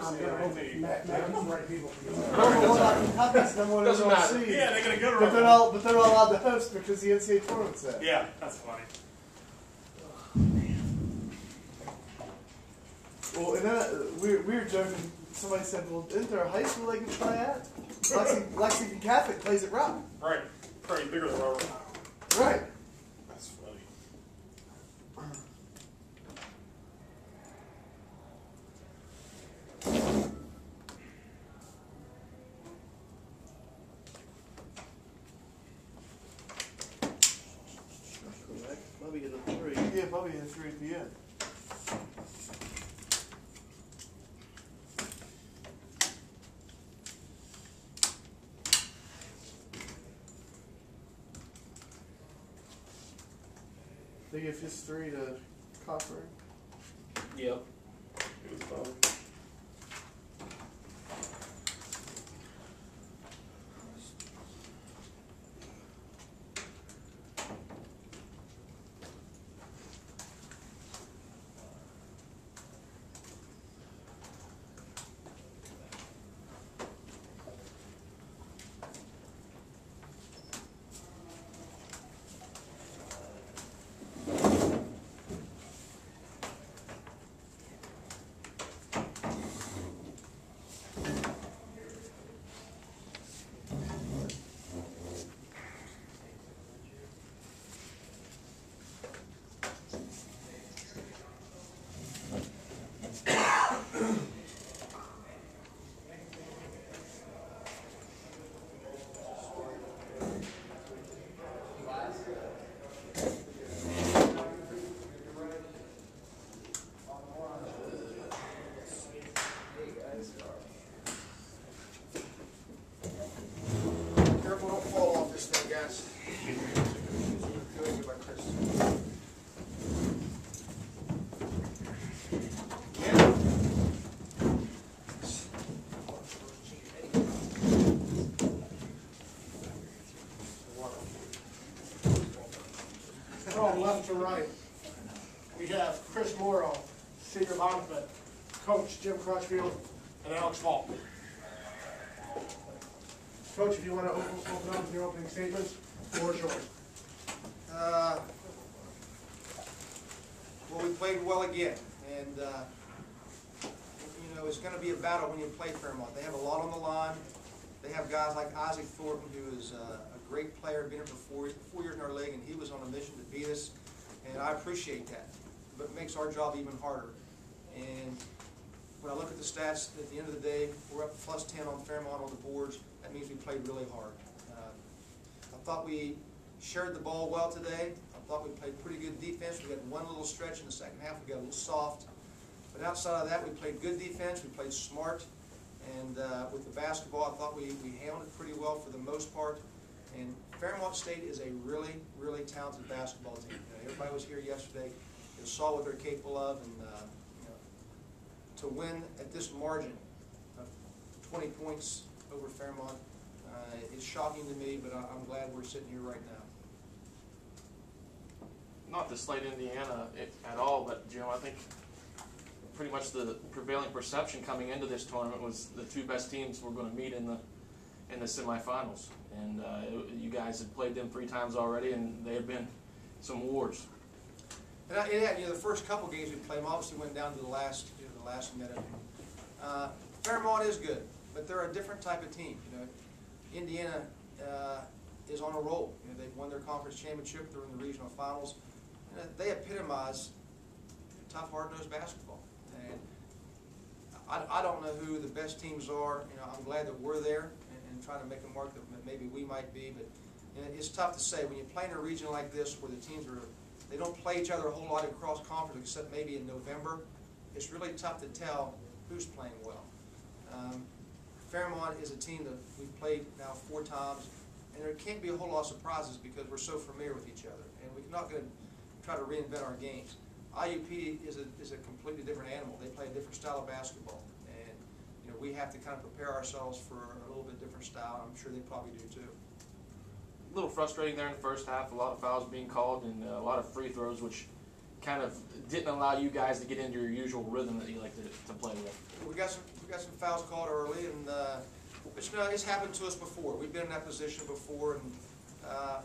I'm going to hope Matt the right people. Doesn't matter. Yeah, they're going to go to but they're not allowed to host because the NCAA tournament's there. Yeah, that's funny. Well, and then we were joking. Somebody said, well, isn't there a high school they can try at? Lexington Catholic plays at Rock. Right. Probably bigger than Robert. Right. That's funny. Bobby hit a 3. Yeah, Bobby hit a 3 at the end. They give his 3 to Copper. Yep. It was fun. From left to right, we have Chris Morrow, senior lineman, Coach Jim Crutchfield, and Alex Falk. Coach, if you want to open up with your opening statements, the floor is yours. Well, we played well again, and you know, it's going to be a battle when you play Fairmont. They have a lot on the line. They have guys like Isaac Thornton, who is a great player, been here for 4 years in our league, and he was on a mission to beat us, and I appreciate that. But it makes our job even harder. And when I look at the stats, at the end of the day, we're up plus 10 on Fairmont on the boards. That means we played really hard. I thought we shared the ball well today. I thought we played pretty good defense. We had one little stretch in the second half. We got a little soft. But outside of that, we played good defense. We played smart. And with the basketball, I thought we handled it pretty well for the most part. And Fairmont State is a really, really talented basketball team. Everybody was here yesterday. They saw what they're capable of. And you know, to win at this margin of 20 points over Fairmont is shocking to me, but I'm glad we're sitting here right now. Not to slight Indiana at all, but Jim, I think pretty much the prevailing perception coming into this tournament was the two best teams were going to meet in the semifinals, and you guys had played them 3 times already, and they have been some wars. And yeah, you know, the first couple games we played them obviously went down to the last minute. Fairmont is good, but they're a different type of team. You know, Indiana is on a roll. You know, they've won their conference championship. They're in the regional finals. They epitomize tough, hard-nosed basketball. And I don't know who the best teams are. You know, I'm glad that we're there and trying to make a mark that maybe we might be. But you know, it's tough to say when you play in a region like this where the teams they don't play each other a whole lot across conference except maybe in November. It's really tough to tell who's playing well. Fairmont is a team that we've played now 4 times, and there can't be a whole lot of surprises because we're so familiar with each other, and we're not going to try to reinvent our games. IUP is a completely different animal. They play a different style of basketball, and you know, we have to kind of prepare ourselves for a little bit different style. I'm sure they probably do too. A little frustrating there in the first half. A lot of fouls being called and a lot of free throws, which kind of didn't allow you guys to get into your usual rhythm that you like to play with? We got some fouls called early, and but you know, it's happened to us before. We've been in that position before, and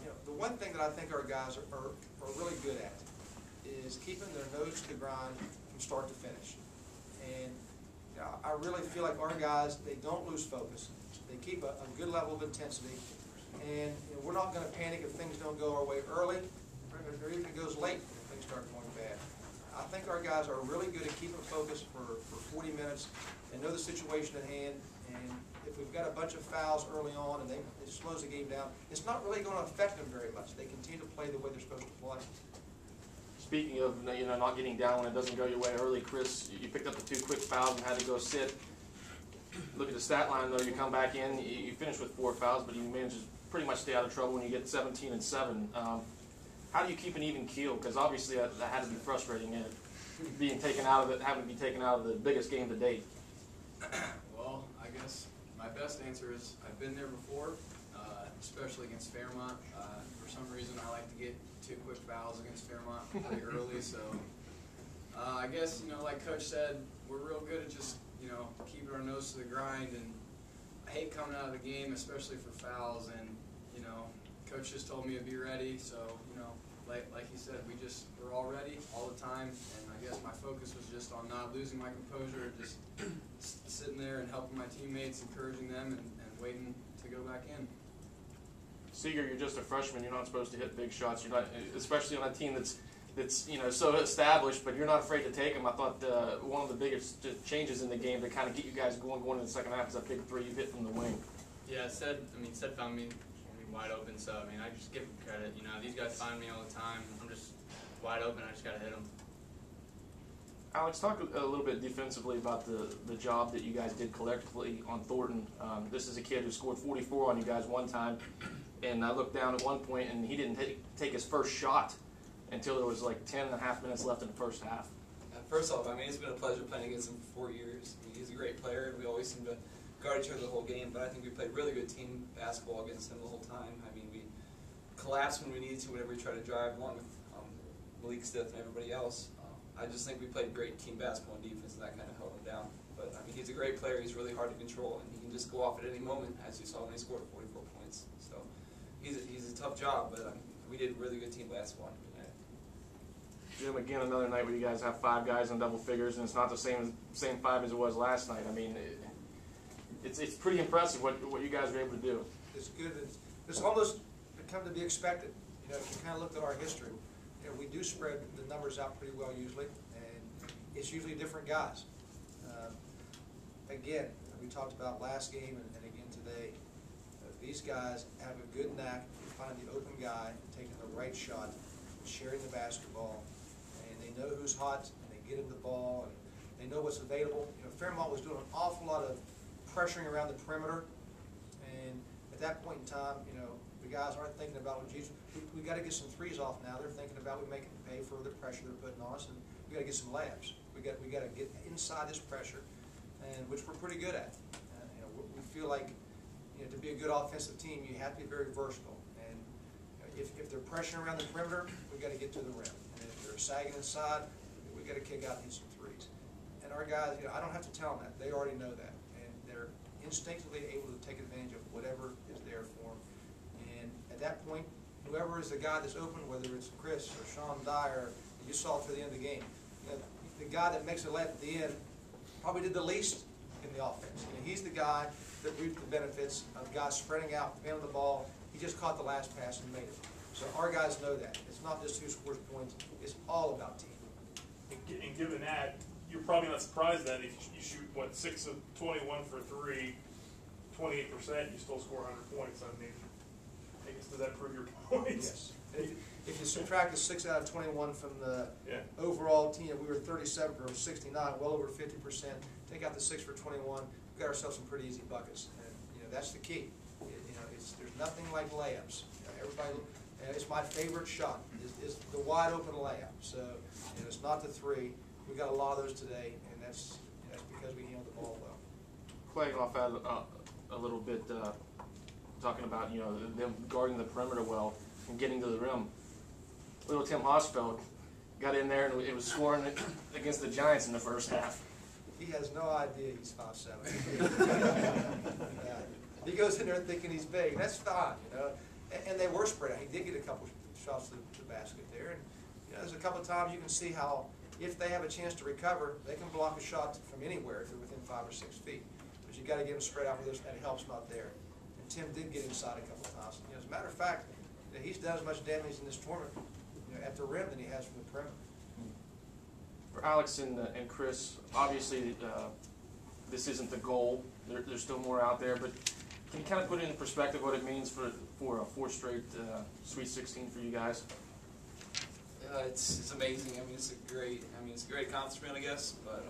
you know, the one thing that I think our guys are really good at is keeping their nose to the grind from start to finish. And you know, I really feel like our guys, they don't lose focus. They keep a good level of intensity, and you know, we're not going to panic if things don't go our way early, or even if it goes late if things start going bad. I think our guys are really good at keeping focus for 40 minutes. They know the situation at hand, and if we've got a bunch of fouls early on and it slows the game down, it's not really going to affect them very much. They continue to play the way they're supposed to play. Speaking of not getting down when it doesn't go your way early, Chris, you picked up the 2 quick fouls and had to go sit. Look at the stat line though. You come back in, you finish with 4 fouls, but you manage to pretty much stay out of trouble when you get 17 and 7. How do you keep an even keel? Because obviously that had to be frustrating, being taken out of it, having to be taken out of the biggest game to date. Well, I guess my best answer is I've been there before, especially against Fairmont. For some reason, I like to get 2 quick fouls against Fairmont pretty early. So I guess, like Coach said, we're real good at just keeping our nose to the grind. And I hate coming out of the game, especially for fouls. And Coach just told me to be ready. So like he said, we're all ready all the time. And I guess my focus was just on not losing my composure, just sitting there and helping my teammates, encouraging them, and waiting to go back in. Seeger, you're just a freshman. You're not supposed to hit big shots. You're not, especially on a team that's so established. But you're not afraid to take them. I thought one of the biggest changes in the game to kind of get you guys going in the second half is that big 3 you hit from the wing. Yeah, Sed found me wide open. So I just give him credit. These guys find me all the time. I'm just wide open. I just gotta hit them. Alex, talk a little bit defensively about the job that you guys did collectively on Thornton. This is a kid who scored 44 on you guys one time, and I looked down at one point, and he didn't take his first shot until there was like 10.5 minutes left in the first half. First off, it's been a pleasure playing against him for 4 years. He's a great player, and we always seem to guard each other the whole game, but I think we played really good team basketball against him the whole time. We collapsed when we needed to whenever we tried to drive, along with Malik Stiff and everybody else. I just think we played great team basketball and defense, and that kind of held him down. But he's a great player. He's really hard to control, and he can just go off at any moment, as you saw when he scored 44 points. So he's a tough job, but we did really good team basketball tonight. Jim, again, another night where you guys have 5 guys in double figures, and it's not the same 5 as it was last night. It's pretty impressive what you guys were able to do. It's good. It's almost come to be expected. If you kind of looked at our history, we do spread the numbers out pretty well usually, and it's usually different guys. Again, we talked about last game and again today, these guys have a good knack for finding the open guy, taking the right shot, sharing the basketball, and they know who's hot, and they get him the ball, and they know what's available. Fairmont was doing an awful lot of pressuring around the perimeter, and at that point in time, the guys aren't thinking about, well, geez, we got to get some threes off now. They're thinking about we make it pay for the pressure they're putting on us, and we got to get some layups. We got to get inside this pressure, and which we're pretty good at. We feel like to be a good offensive team, you have to be very versatile. And if they're pressuring around the perimeter, we got to get to the rim. And if they're sagging inside, we got to kick out and hit some threes. And our guys, I don't have to tell them that. They already know that, and they're instinctively able to take advantage of whatever is there for them. And at that point, whoever is the guy that's open, whether it's Chris or Sean Dyer, you saw it to the end of the game. The guy that makes it left at the end probably did the least in the offense. He's the guy that reaped the benefits of guys spreading out, handling the ball. He just caught the last pass and made it. So our guys know that. It's not just who scores points. It's all about team. And given that, you're probably not surprised that if you shoot, 6 of 21 for 3, 28%, you still score 100 points. I guess, does that prove your points? Yes. If you subtract the 6 out of 21 from the overall team, we were 37 for 69, well over 50%. Take out the 6 for 21, we got ourselves some pretty easy buckets, and that's the key. There's nothing like layups. Everybody, it's my favorite shot is the wide open layup. So it's not the 3. We got a lot of those today, and that's because we handled the ball well. Playing off that a little bit, talking about them guarding the perimeter well and getting to the rim. Little Tim Hosfeld, got in there and it was scoring against the Giants in the first half. He has no idea he's 5'7". He goes in there thinking he's big. That's fine, you know. And they were spread out. He did get a couple shots to the basket there. And you know, there's a couple of times you can see how if they have a chance to recover, they can block a shot from anywhere if they're within 5 or 6 feet. But you got to get them spread out with this, and help's not there. And Tim did get inside a couple of times. You know, as a matter of fact, you know, he's done as much damage in this tournament, you know, at the rim than he has from the perimeter. For Alex and Chris, obviously this isn't the goal. There's still more out there, but can you kind of put it in perspective what it means for a 4th straight Sweet 16 for you guys? It's amazing. I mean, it's a great accomplishment, I guess. But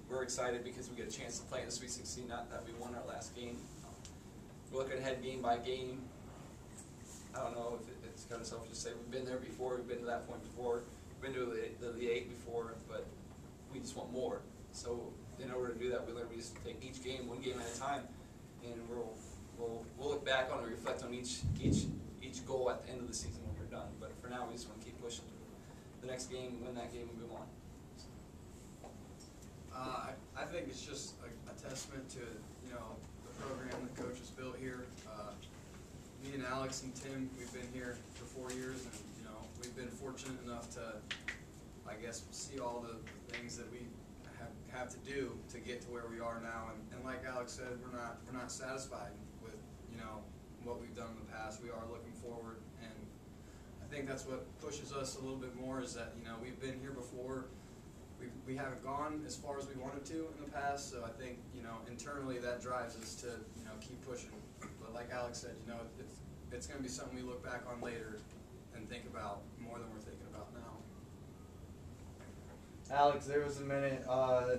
we're excited because we get a chance to play in the Sweet 16. Not that we won our last game. We're looking ahead game by game. I don't know if it's kind of selfish to say we've been there before. We've been to that point before. We've been to the Elite 8 before, but we just want more. So in order to do that, we literally just take each game, one game at a time, and we'll look back on and reflect on each goal at the end of the season when we're done. But for now, we just want to keep pushing to the next game, win that game, and move on. I think it's just a testament to the program the coach has built here. Me and Alex and Tim, we've been here for 4 years, and we've been fortunate enough to, I guess, see all the things that we have to do to get to where we are now. And like Alex said, we're not satisfied with what we've done in the past. We are looking forward, and I think that's what pushes us a little bit more. Is that we've been here before. We haven't gone as far as we wanted to in the past, so I think internally that drives us to keep pushing. But like Alex said, it's going to be something we look back on later and think about more than we're thinking about now. Alex, there was a minute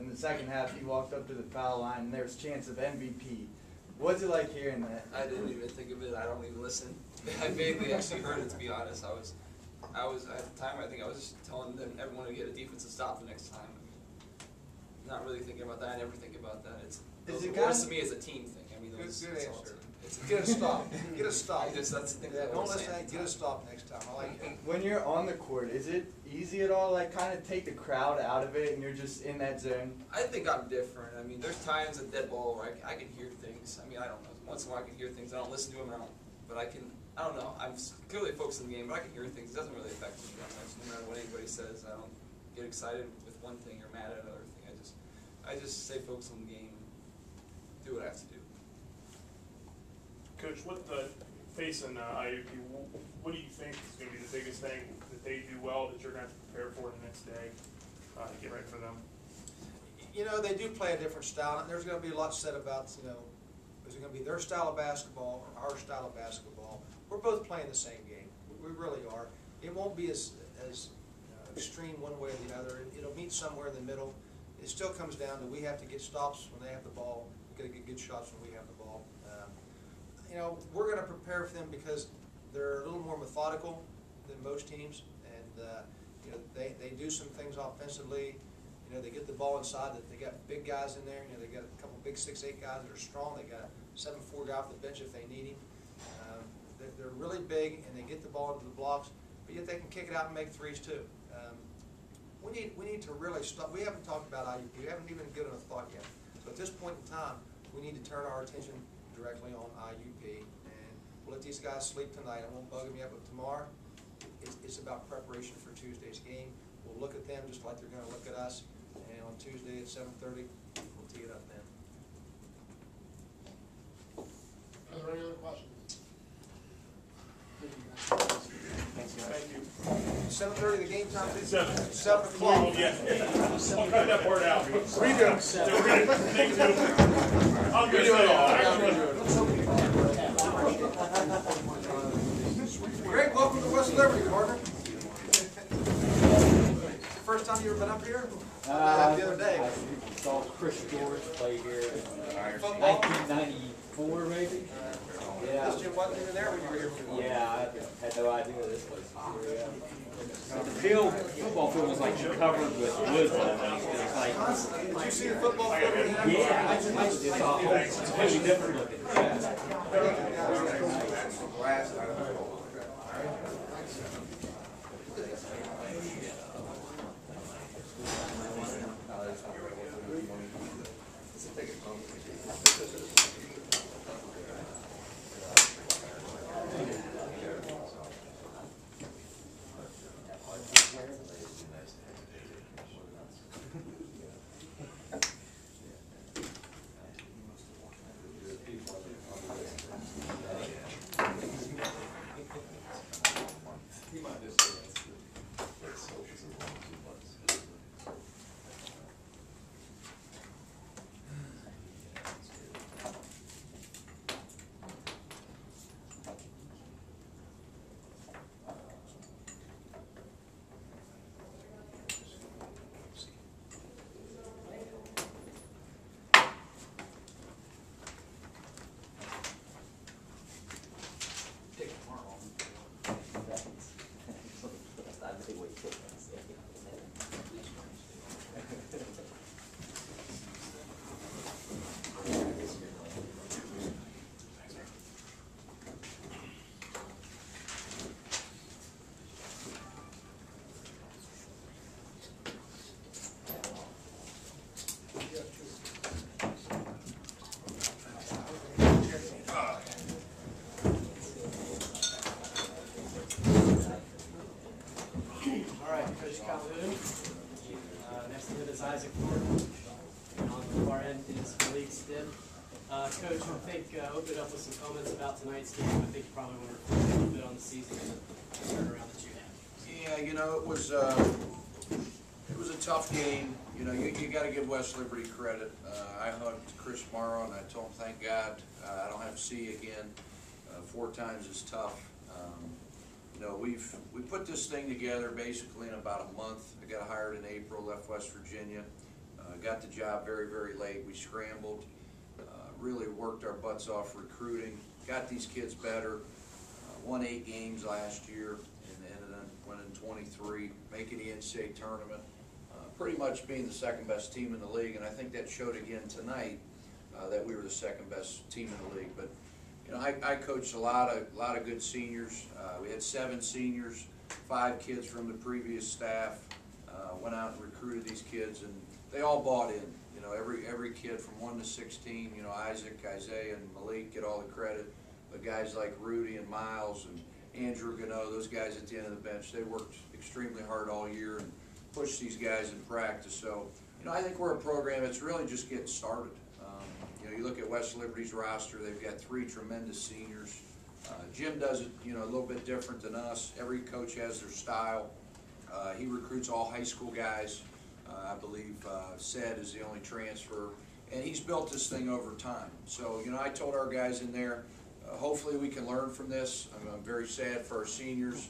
in the second half you walked up to the foul line and there was a chance of MVP. What's it like hearing that? I didn't even think of it. I don't even listen. I vaguely actually heard it, to be honest. I was at the time, I think I was just telling them everyone to get a defensive stop the next time. Not really thinking about that. I never think about that. It's worse to me as a team thing. I mean, Good answer. It's Get a stop. Get a stop. that's the thing. Yeah, that I don't was listen. saying. Get a stop next time. I like it. When you're on the court, is it easy at all, like kind of take the crowd out of it and you're just in that zone? I think I'm different. I mean, there's times at dead ball where I can hear things. I mean, I don't know. Once in a while I can hear things. I don't listen to them. But I don't know. I'm clearly focused on the game, but I can hear things. It doesn't really affect me that much. No matter what anybody says, I don't get excited with one thing or mad at another thing. I just stay focused on the game and do what I have to do. Coach, facing IUP, what do you think is going to be the biggest thing that they do well that you're going to have to prepare for the next day to get ready for them? They do play a different style, and there's going to be a lot said about, is it going to be their style of basketball or our style of basketball? We're both playing the same game. We really are. It won't be as extreme one way or the other. It'll meet somewhere in the middle. It still comes down to we have to get stops when they have the ball. We've got to get good shots when we have the ball. We're going to prepare for them because they're a little more methodical than most teams, and they do some things offensively. They get the ball inside. They got big guys in there. They got a couple big 6'8" guys that are strong. They got a 7'4" guy off the bench if they need him. They're really big, and they get the ball into the blocks, but yet they can kick it out and make threes too. We need to really stop. We haven't talked about IUP. We haven't even given it a thought yet. So at this point in time, we need to turn our attention directly on IUP, and we'll let these guys sleep tonight. I won't bug them yet, but tomorrow it's about preparation for Tuesday's game. We'll look at them just like they're going to look at us, and on Tuesday at 7:30, we'll tee it up then. Are there any other questions? Thanks, guys. Thank you. 7:30 the game time? 7 o'clock. Oh, yeah. I'll cut that part out. Read them. Thank you. I'm good. Great, welcome to West Liberty, partner. First time you ever been up here? The other day. I saw Chris George play here in Football? 1994, maybe. Yeah. This Jim wasn't even there when you were here. Yeah, I had no idea this place was here. Yeah. The football field was like covered with wood. It was like, Did you see the football field? yeah, it's completely different looking. Yeah. Coach, I think open up with some comments about tonight's game. I think you probably want to reflect a little bit on the season and the turnaround that you had. Yeah, you know, it was a tough game. You know, you got to give West Liberty credit. I hugged Chris Morrow and I told him, thank God I don't have to see you again. 4 times is tough. You know, we put this thing together basically in about a month. I got hired in April, left West Virginia. Got the job very, very late. We scrambled. Really worked our butts off recruiting, got these kids better, won 8 games last year, and ended up winning 23, making the NCAA tournament, pretty much being the second best team in the league, and I think that showed again tonight that we were the second best team in the league. But you know, I coached a lot of good seniors. We had 7 seniors, 5 kids from the previous staff. Went out and recruited these kids, and they all bought in. You know, every kid from 1 to 16, you know, Isaac, Isaiah, and Malik get all the credit. But guys like Rudy and Miles and Andrew Gano, those guys at the end of the bench, they worked extremely hard all year and pushed these guys in practice. So, you know, I think we're a program that's really just getting started. You know, you look at West Liberty's roster, they've got 3 tremendous seniors. Jim does it, you know, a little bit different than us. Every coach has their style. He recruits all high school guys. I believe Sed is the only transfer, and he's built this thing over time. So, you know, I told our guys in there, hopefully we can learn from this. I'm very sad for our seniors.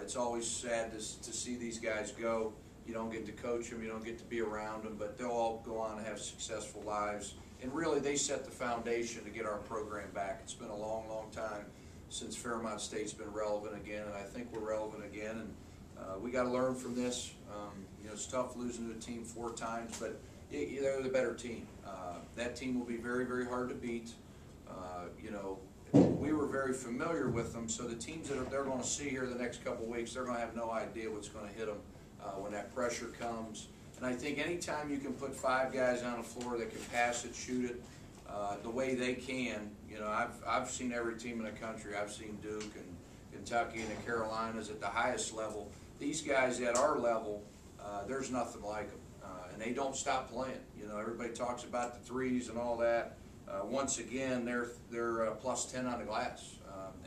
It's always sad to see these guys go. You don't get to coach them, you don't get to be around them, but they'll all go on and have successful lives. And really, they set the foundation to get our program back. It's been a long, long time since Fairmont State's been relevant again, and I think we're relevant again. And we got to learn from this. You know, it's tough losing to a team 4 times, but they're the better team. That team will be very, very hard to beat. You know, we were very familiar with them, so the teams that they're going to see here the next couple of weeks, they're going to have no idea what's going to hit them when that pressure comes. And I think anytime you can put 5 guys on the floor that can pass it, shoot it, the way they can, you know, I've seen every team in the country. I've seen Duke and Kentucky and the Carolinas at the highest level. These guys at our level, there's nothing like them, and they don't stop playing. You know, everybody talks about the threes and all that. Once again, they're plus 10 on the glass,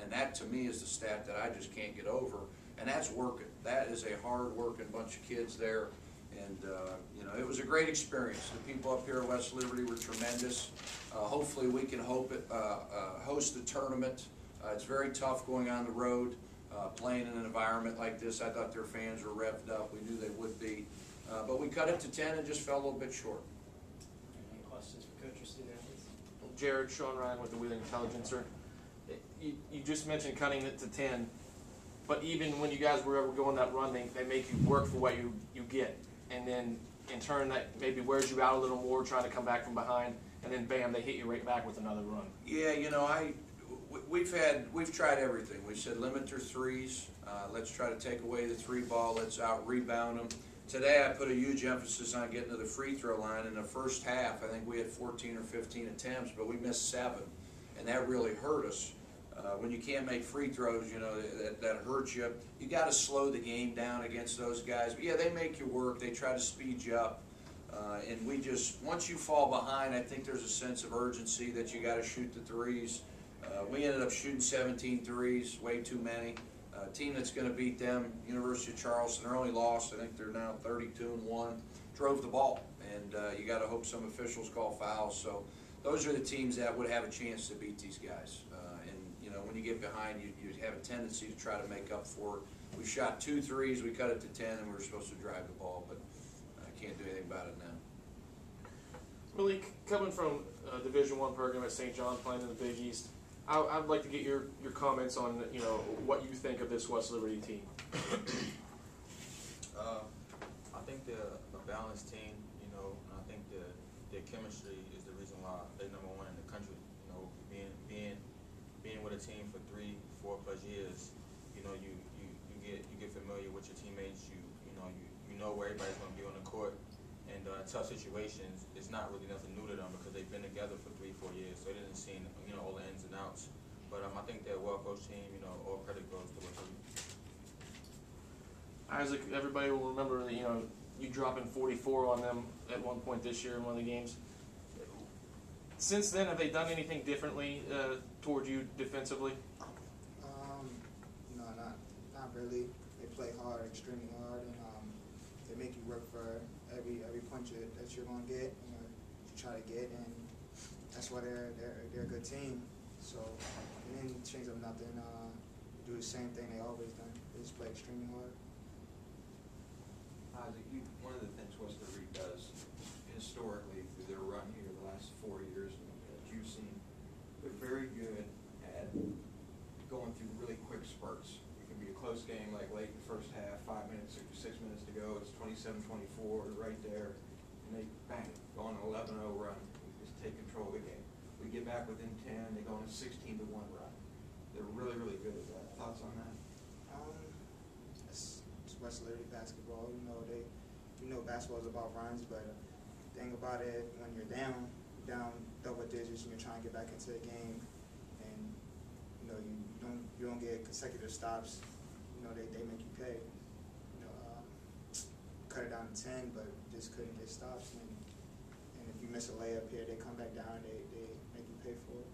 and that to me is the stat that I just can't get over. And that's working. That is a hard-working bunch of kids there, and you know, it was a great experience. The people up here at West Liberty were tremendous. Hopefully, we can host the tournament. It's very tough going on the road. Playing in an environment like this. I thought their fans were revved up. We knew they would be. But we cut it to 10 and just fell a little bit short. Any questions for Coach or student athletes? Jared, Sean Ryan with the Wheeling Intelligencer. You just mentioned cutting it to 10, but even when you guys were ever going that run, they make you work for what you get. And then in turn, that maybe wears you out a little more trying to come back from behind, and then bam, they hit you right back with another run. Yeah, you know, we've tried everything. We said limit their threes. Let's try to take away the three ball. Let's out-rebound them. Today I put a huge emphasis on getting to the free throw line. In the first half, I think we had 14 or 15 attempts, but we missed 7, and that really hurt us. When you can't make free throws, you know, that hurts you. You got to slow the game down against those guys. But yeah, they make you work. They try to speed you up. And we just, once you fall behind, I think there's a sense of urgency that you got to shoot the threes. We ended up shooting 17 threes, way too many. Team that's going to beat them, University of Charleston, their only loss, I think they're now 32-1, drove the ball. And you got to hope some officials call fouls. So those are the teams that would have a chance to beat these guys. And, you know, when you get behind, you have a tendency to try to make up for it. We shot 2 threes, we cut it to 10, and we were supposed to drive the ball, but I can't do anything about it now. Malik, coming from a Division I program at St. John, playing in the Big East, I'd like to get your comments on, you know, what you think of this West Liberty team. I think they're a balanced team, you know, and I think their chemistry is the reason why they're #1 in the country. You know, being with a team for 3-4+ years, you know, you get familiar with your teammates. You know where everybody's going to be on the court. And tough situations, it's not really nothing new to them because they've been together for 3-4 years, so they didn't see, you know, all the ins and outs. But I think they're a well-coached team. You know, all credit goes to what they. Isaac, everybody will remember that, you know, you dropping 44 on them at one point this year in one of the games. Since then, have they done anything differently toward you defensively? No, not really. They play hard, extremely hard, and they make you work for every point that you're gonna get. You know, you try to get, and that's why they're a good team. So they didn't change up nothing. Do the same thing they always done. They just play extremely hard. Isaac, one of the things West Liberty does historically through their run here the last 4 years that you've seen, they're very good at going through really quick spurts. It can be a close game like late in the first half, 5 minutes or 6 minutes to go, it's 27-24 right there, and they bang, go on an 11-0 run, just take control of the game. We get back within 10, they go on a 16-1 run. They're really, really good at that. Thoughts on that? It's West Liberty basketball. You know basketball is about runs, but the thing about it, when you're down double digits and you're trying to get back into the game, and you know you don't get consecutive stops, you know they make you pay. You know, cut it down to 10, but just couldn't get stops. And if you miss a layup here, they come back down and they make you pay for it.